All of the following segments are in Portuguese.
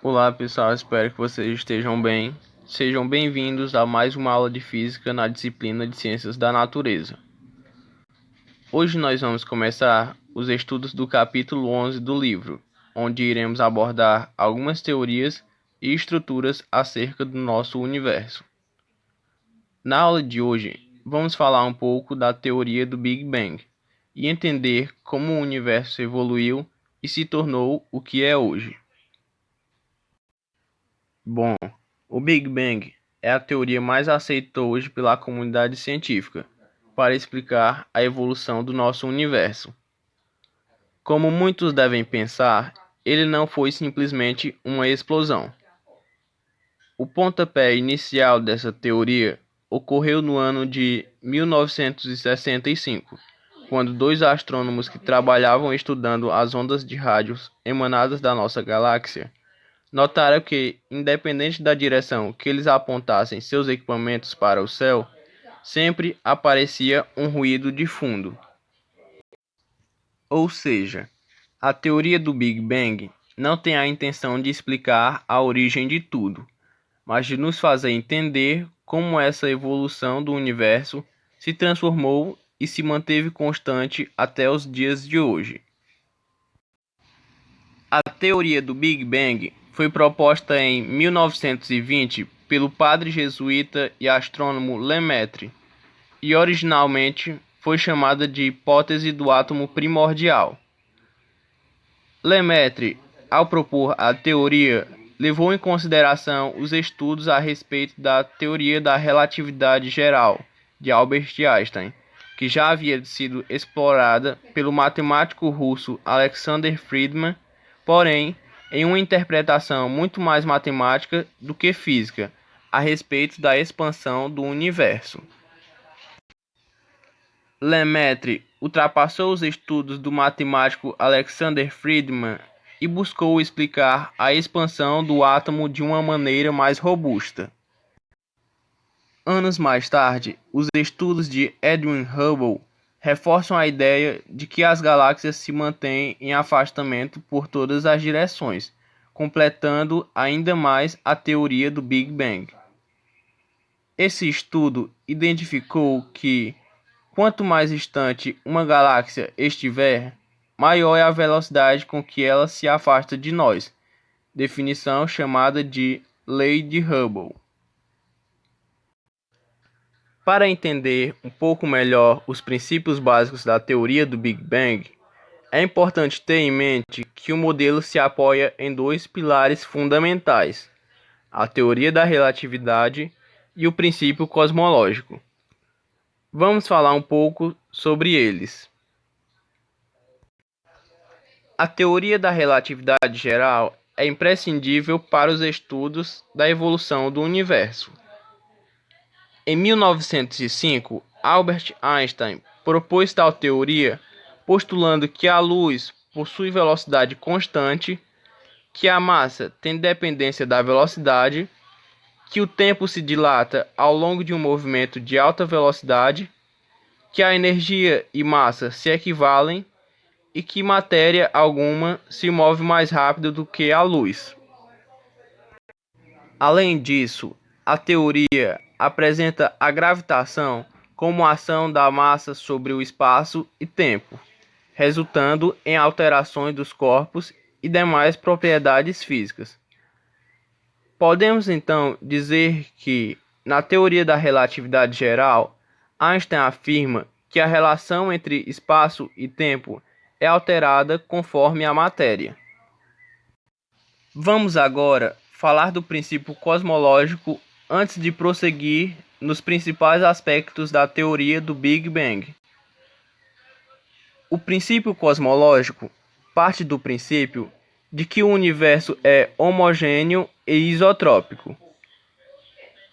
Olá pessoal, espero que vocês estejam bem. Sejam bem-vindos a mais uma aula de física na disciplina de Ciências da Natureza. Hoje nós vamos começar os estudos do capítulo 11 do livro, onde iremos abordar algumas teorias e estruturas acerca do nosso universo. Na aula de hoje, vamos falar um pouco da teoria do Big Bang e entender como o universo evoluiu e se tornou o que é hoje. Bom, o Big Bang é a teoria mais aceita hoje pela comunidade científica para explicar a evolução do nosso universo. Como muitos devem pensar, ele não foi simplesmente uma explosão. O pontapé inicial dessa teoria ocorreu no ano de 1965, quando dois astrônomos que trabalhavam estudando as ondas de rádio emanadas da nossa galáxia notaram que, independente da direção que eles apontassem seus equipamentos para o céu, sempre aparecia um ruído de fundo. Ou seja, a teoria do Big Bang não tem a intenção de explicar a origem de tudo, mas de nos fazer entender como essa evolução do universo se transformou e se manteve constante até os dias de hoje. A teoria do Big Bang foi proposta em 1920 pelo padre jesuíta e astrônomo Lemaitre, e originalmente foi chamada de hipótese do átomo primordial. Lemaitre, ao propor a teoria, levou em consideração os estudos a respeito da teoria da relatividade geral de Albert Einstein, que já havia sido explorada pelo matemático russo Alexander Friedmann, porém em uma interpretação muito mais matemática do que física a respeito da expansão do universo. Lemaitre ultrapassou os estudos do matemático Alexander Friedmann e buscou explicar a expansão do átomo de uma maneira mais robusta. Anos mais tarde, os estudos de Edwin Hubble reforçam a ideia de que as galáxias se mantêm em afastamento por todas as direções, completando ainda mais a teoria do Big Bang. Esse estudo identificou que, quanto mais distante uma galáxia estiver, maior é a velocidade com que ela se afasta de nós, definição chamada de Lei de Hubble. Para entender um pouco melhor os princípios básicos da teoria do Big Bang, é importante ter em mente que o modelo se apoia em dois pilares fundamentais: a teoria da relatividade e o princípio cosmológico. Vamos falar um pouco sobre eles. A teoria da relatividade geral é imprescindível para os estudos da evolução do universo. Em 1905, Albert Einstein propôs tal teoria, postulando que a luz possui velocidade constante, que a massa tem dependência da velocidade, que o tempo se dilata ao longo de um movimento de alta velocidade, que a energia e massa se equivalem e que matéria alguma se move mais rápido do que a luz. Além disso, a teoria apresenta a gravitação como ação da massa sobre o espaço e tempo, resultando em alterações dos corpos e demais propriedades físicas. Podemos então dizer que, na teoria da relatividade geral, Einstein afirma que a relação entre espaço e tempo é alterada conforme a matéria. Vamos agora falar do princípio cosmológico antes de prosseguir nos principais aspectos da teoria do Big Bang. O princípio cosmológico parte do princípio de que o universo é homogêneo e isotrópico.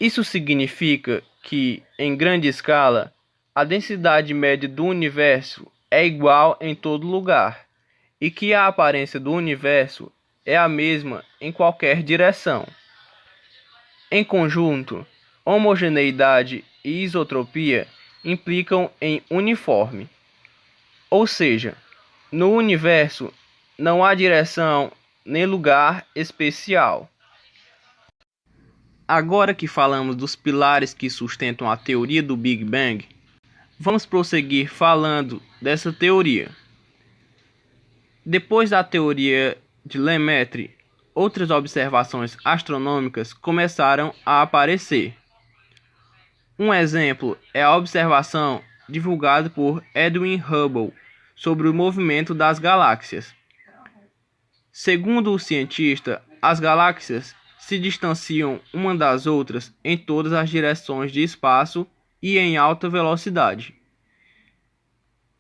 Isso significa que, em grande escala, a densidade média do universo é igual em todo lugar, e que a aparência do universo é a mesma em qualquer direção. Em conjunto, homogeneidade e isotropia implicam em uniforme. Ou seja, no universo não há direção nem lugar especial. Agora que falamos dos pilares que sustentam a teoria do Big Bang, vamos prosseguir falando dessa teoria. Depois da teoria de Lemaitre, outras observações astronômicas começaram a aparecer. Um exemplo é a observação divulgada por Edwin Hubble sobre o movimento das galáxias. Segundo o cientista, as galáxias se distanciam uma das outras em todas as direções de espaço e em alta velocidade.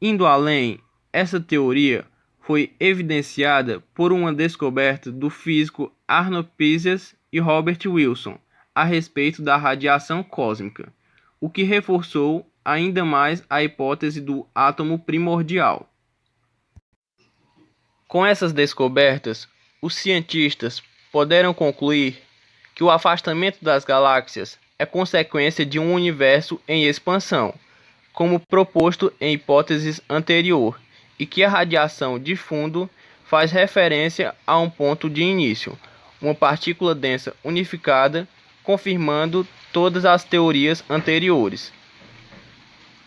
Indo além, essa teoria foi evidenciada por uma descoberta do físico Arnold Pises e Robert Wilson a respeito da radiação cósmica, o que reforçou ainda mais a hipótese do átomo primordial. Com essas descobertas, os cientistas puderam concluir que o afastamento das galáxias é consequência de um universo em expansão, como proposto em hipóteses anterior, e que a radiação de fundo faz referência a um ponto de início, uma partícula densa unificada, confirmando todas as teorias anteriores.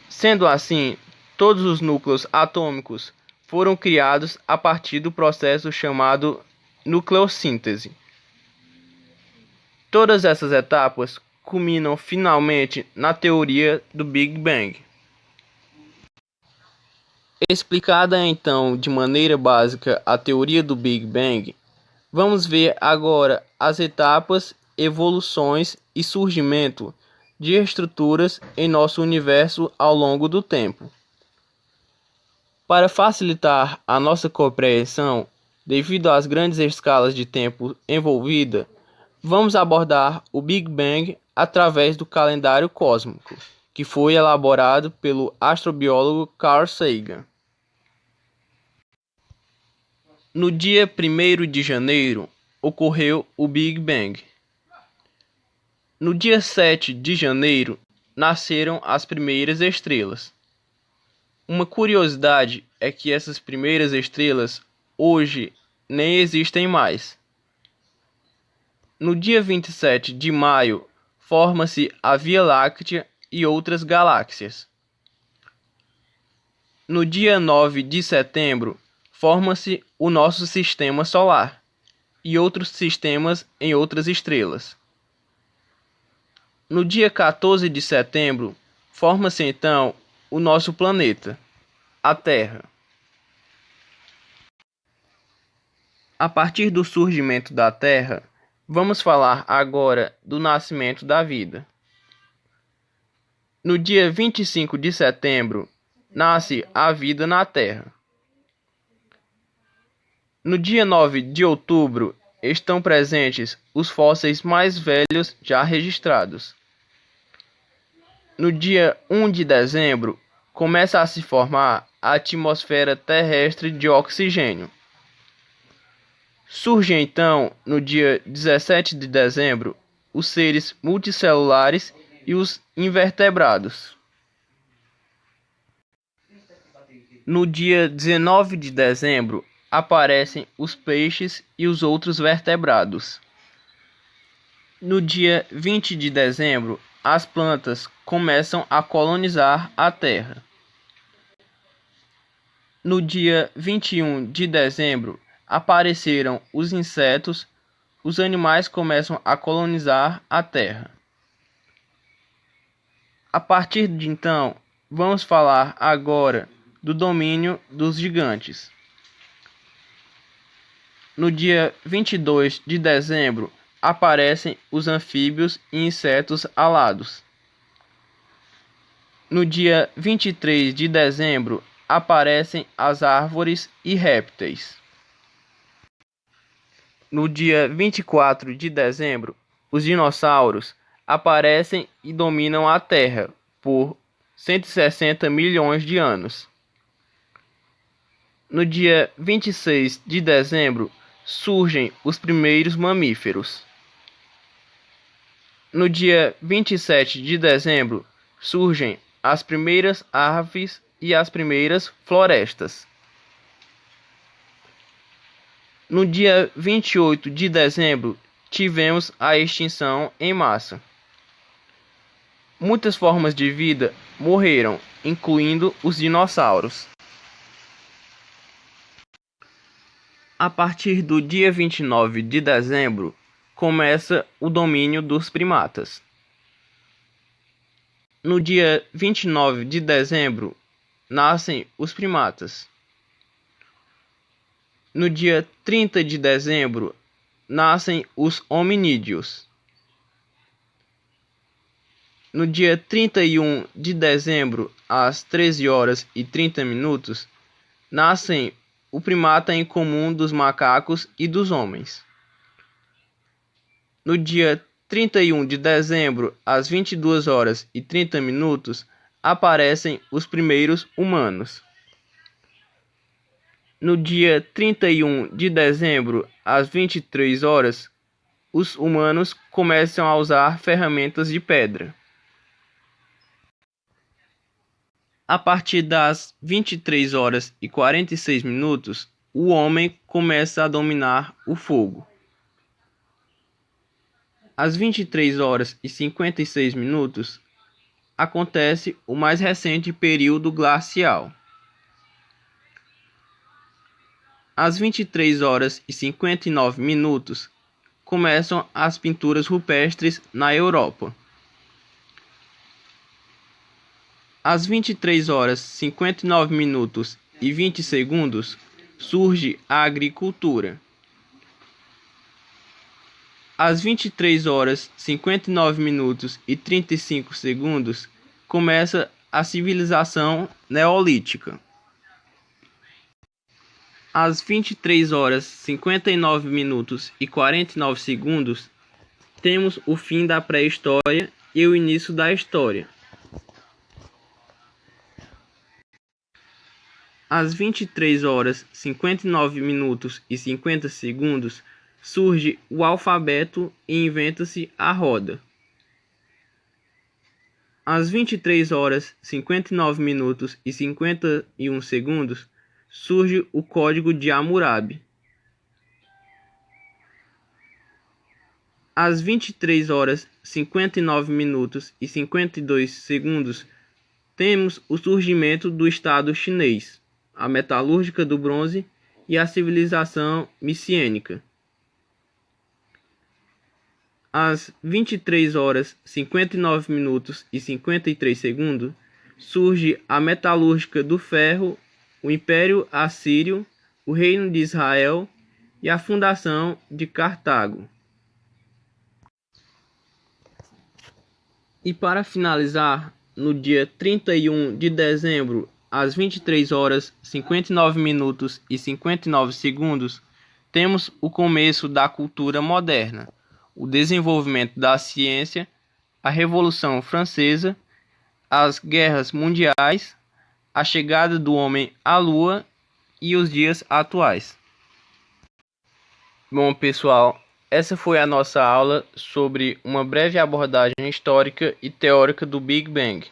Sendo assim, todos os núcleos atômicos foram criados a partir do processo chamado nucleossíntese. Todas essas etapas culminam finalmente na teoria do Big Bang. Explicada então de maneira básica a teoria do Big Bang, vamos ver agora as etapas, evoluções e surgimento de estruturas em nosso universo ao longo do tempo. Para facilitar a nossa compreensão, devido às grandes escalas de tempo envolvida, vamos abordar o Big Bang através do calendário cósmico, que foi elaborado pelo astrobiólogo Carl Sagan. No dia 1º de janeiro, ocorreu o Big Bang. No dia 7 de janeiro, nasceram as primeiras estrelas. Uma curiosidade é que essas primeiras estrelas hoje nem existem mais. No dia 27 de maio, forma-se a Via Láctea e outras galáxias. No dia 9 de setembro, forma-se o nosso sistema solar e outros sistemas em outras estrelas. No dia 14 de setembro, forma-se então o nosso planeta, a Terra. A partir do surgimento da Terra, vamos falar agora do nascimento da vida. No dia 25 de setembro, nasce a vida na Terra. No dia 9 de outubro, estão presentes os fósseis mais velhos já registrados. No dia 1 de dezembro, começa a se formar a atmosfera terrestre de oxigênio. Surge então, no dia 17 de dezembro, os seres multicelulares e os invertebrados. No dia 19 de dezembro, aparecem os peixes e os outros vertebrados. No dia 20 de dezembro, as plantas começam a colonizar a Terra. No dia 21 de dezembro, apareceram os insetos, os animais começam a colonizar a Terra. A partir de então, vamos falar agora do domínio dos gigantes. No dia 22 de dezembro, aparecem os anfíbios e insetos alados. No dia 23 de dezembro, aparecem as árvores e répteis. No dia 24 de dezembro, os dinossauros aparecem e dominam a Terra por 160 milhões de anos. No dia 26 de dezembro, surgem os primeiros mamíferos. No dia 27 de dezembro, surgem as primeiras aves e as primeiras florestas. No dia 28 de dezembro, tivemos a extinção em massa. Muitas formas de vida morreram, incluindo os dinossauros. A partir do dia 29 de dezembro, começa o domínio dos primatas. No dia 29 de dezembro, nascem os primatas. No dia 30 de dezembro, nascem os hominídeos. No dia 31 de dezembro, às 13 horas e 30 minutos, nascem o primata em comum dos macacos e dos homens. No dia 31 de dezembro, às 22 horas e 30 minutos, aparecem os primeiros humanos. No dia 31 de dezembro, às 23 horas, os humanos começam a usar ferramentas de pedra. A partir das 23 horas e 46 minutos, o homem começa a dominar o fogo. Às 23 horas e 56 minutos, acontece o mais recente período glacial. Às 23 horas e 59 minutos, começam as pinturas rupestres na Europa. Às 23 horas 59 minutos e 20 segundos, surge a agricultura. Às 23 horas 59 minutos e 35 segundos, começa a civilização neolítica. Às 23 horas 59 minutos e 49 segundos, temos o fim da pré-história e o início da história. Às 23 horas 59 minutos e 50 segundos, surge o alfabeto e inventa-se a roda. Às 23 horas 59 minutos e 51 segundos, surge o Código de Hammurabi. Às 23 horas 59 minutos e 52 segundos, temos o surgimento do Estado chinês, a metalúrgica do bronze e a civilização micênica. Às 23 horas 59 minutos e 53 segundos, surge a metalúrgica do ferro, o Império Assírio, o Reino de Israel e a fundação de Cartago. E para finalizar, no dia 31 de dezembro, às 23 horas 59 minutos e 59 segundos, temos o começo da cultura moderna, o desenvolvimento da ciência, a Revolução Francesa, as guerras mundiais, a chegada do homem à Lua e os dias atuais. Bom, pessoal, essa foi a nossa aula sobre uma breve abordagem histórica e teórica do Big Bang.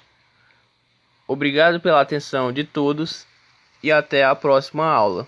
Obrigado pela atenção de todos e até a próxima aula.